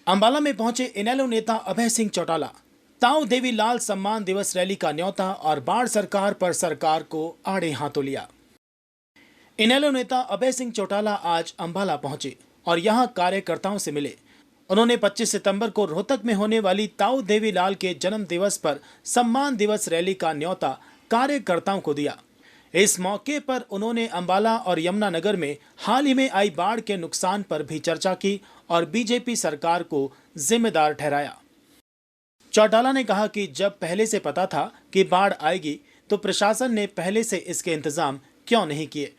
अंबाला में पहुंचे इनेलो नेता अभय सिंह चौटाला। ताऊ देवीलाल सम्मान दिवस रैली का न्योता और बाढ़ सरकार पर सरकार को आड़े हाथों लिया। इनेलो नेता अभय सिंह चौटाला आज अंबाला पहुंचे और यहां कार्यकर्ताओं से मिले। उन्होंने 25 सितंबर को रोहतक में होने वाली ताऊ देवीलाल के जन्म दिवस पर सम्मान दिवस रैली का न्योता कार्यकर्ताओं को दिया। इस मौके पर उन्होंने अंबाला और यमुनानगर में हाल ही में आई बाढ़ के नुकसान पर भी चर्चा की और बीजेपी सरकार को जिम्मेदार ठहराया। चौटाला ने कहा कि जब पहले से पता था कि बाढ़ आएगी तो प्रशासन ने पहले से इसके इंतजाम क्यों नहीं किए।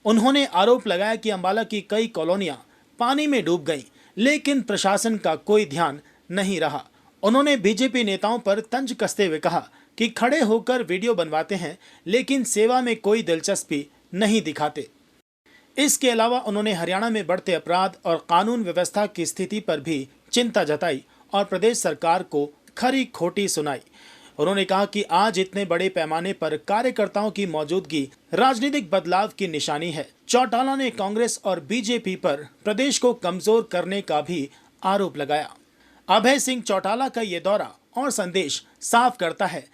उन्होंने आरोप लगाया कि अंबाला की कई कॉलोनियां पानी में डूब गईं, लेकिन प्रशासन का कोई ध्यान नहीं रहा। उन्होंने बीजेपी नेताओं पर तंज कसते हुए कहा कि खड़े होकर वीडियो बनवाते हैं लेकिन सेवा में कोई दिलचस्पी नहीं दिखाते। इसके अलावा उन्होंने हरियाणा में बढ़ते अपराध और कानून व्यवस्था की स्थिति पर भी चिंता जताई और प्रदेश सरकार को खरी खोटी सुनाई। उन्होंने कहा कि आज इतने बड़े पैमाने पर कार्यकर्ताओं की मौजूदगी राजनीतिक बदलाव की निशानी है। चौटाला ने कांग्रेस और बीजेपी पर प्रदेश को कमजोर करने का भी आरोप लगाया। अभय सिंह चौटाला का ये दौरा और संदेश साफ करता है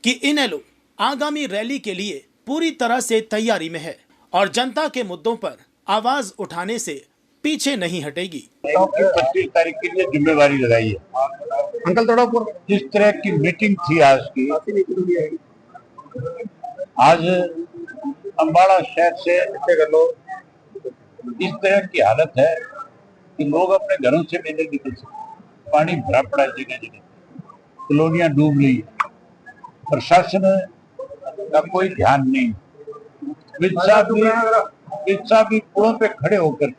कि इनेलो आगामी रैली के लिए पूरी तरह से तैयारी में है और जनता के मुद्दों पर आवाज उठाने से पीछे नहीं हटेगी। 25 तारीख के लिए जिम्मेवारी लगाई है। अंकल थोड़ा जिस तरह की मीटिंग थी आज की, आज अंबाला शहर से इस तरह की हालत है कि लोग अपने घरों से नहीं निकल सकते। पानी भरा पड़ा है जगह जगह, कॉलोनियां डूब रही है, प्रशासन का कोई ध्यान नहीं। विद साहब भी पुलों पे खड़े होकर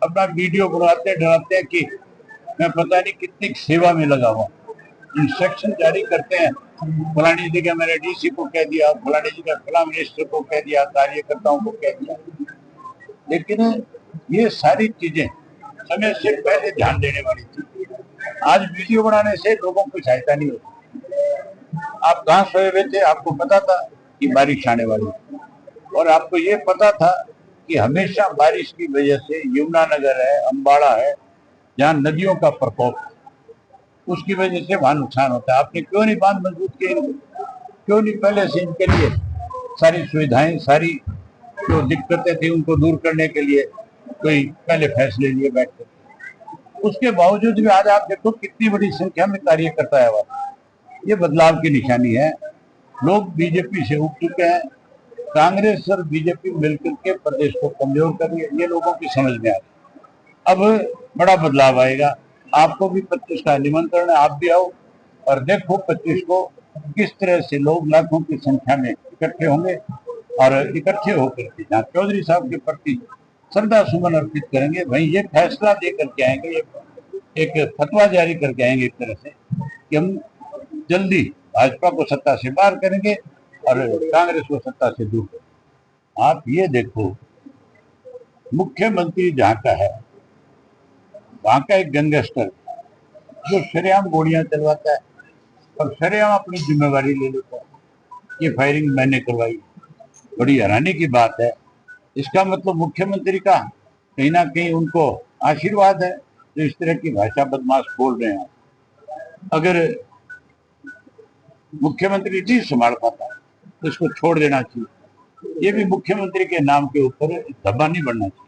अपना वीडियो बनाते डराते हैं कि मैं पता नहीं कितनी सेवा में लगा हुआ। इंस्ट्रक्शन जारी करते हैं, फलानी जगह मैंने डीसी को कह दिया, फलानी जगह फला मिनिस्टर को कह दिया, कार्यकर्ताओं को कह दिया, लेकिन ये सारी चीजें समय से पहले ध्यान देने वाली थी। आज वीडियो बनाने से लोगों को सहायता नहीं होती। आप कहाँ सोए हुए थे? आपको पता था कि बारिश आने वाली थी और आपको ये पता था कि हमेशा बारिश की वजह से यमुनानगर है, अंबाला है, जहाँ नदियों का प्रकोप है, उसकी वजह से वहां नुकसान होता है। आपने क्यों नहीं बांध मजबूत किए? क्यों नहीं पहले से इनके लिए सारी सुविधाएं, सारी जो दिक्कतें थी उनको दूर करने के लिए कोई पहले फैसले लिए बैठे? उसके बावजूद भी आज आप देखो कितनी बड़ी संख्या में कार्यकर्ता है। ये बदलाव की निशानी है। लोग बीजेपी से उठ चुके हैं। कांग्रेस और बीजेपी मिलकर के प्रदेश को कमजोर कर रही है, ये लोगों की समझ में आ रही। अब बड़ा बदलाव आएगा। आपको भी 25 का निमंत्रण है, आप भी आओ और देखो 25 को किस तरह से लोग लाखों की संख्या में इकट्ठे होंगे और इकट्ठे होकर के जहाँ चौधरी साहब के प्रति श्रद्धा सुमन अर्पित करेंगे, वहीं ये फैसला दे करके आएंगे, एक फतवा जारी करके आएंगे एक तरह से कि हम जल्दी भाजपा को सत्ता से बाहर करेंगे और कांग्रेस को सत्ता से दूर करेंगे। आप ये देखो, मुख्यमंत्री जहाँ का है वहां का एक गैंगस्टर जो शरेआम गोलियां चलवाता है और शरेआम अपनी जिम्मेवारी ले लेता है। ये फायरिंग मैंने करवाई, बड़ी हैरानी की बात है। इसका मतलब मुख्यमंत्री का कहीं ना कहीं उनको आशीर्वाद है जो इस तरह की भाषा बदमाश बोल रहे हैं। अगर मुख्यमंत्री नहीं संभाल पाता तो इसको छोड़ देना चाहिए। ये भी मुख्यमंत्री के नाम के ऊपर धब्बा नहीं बढ़ना चाहिए।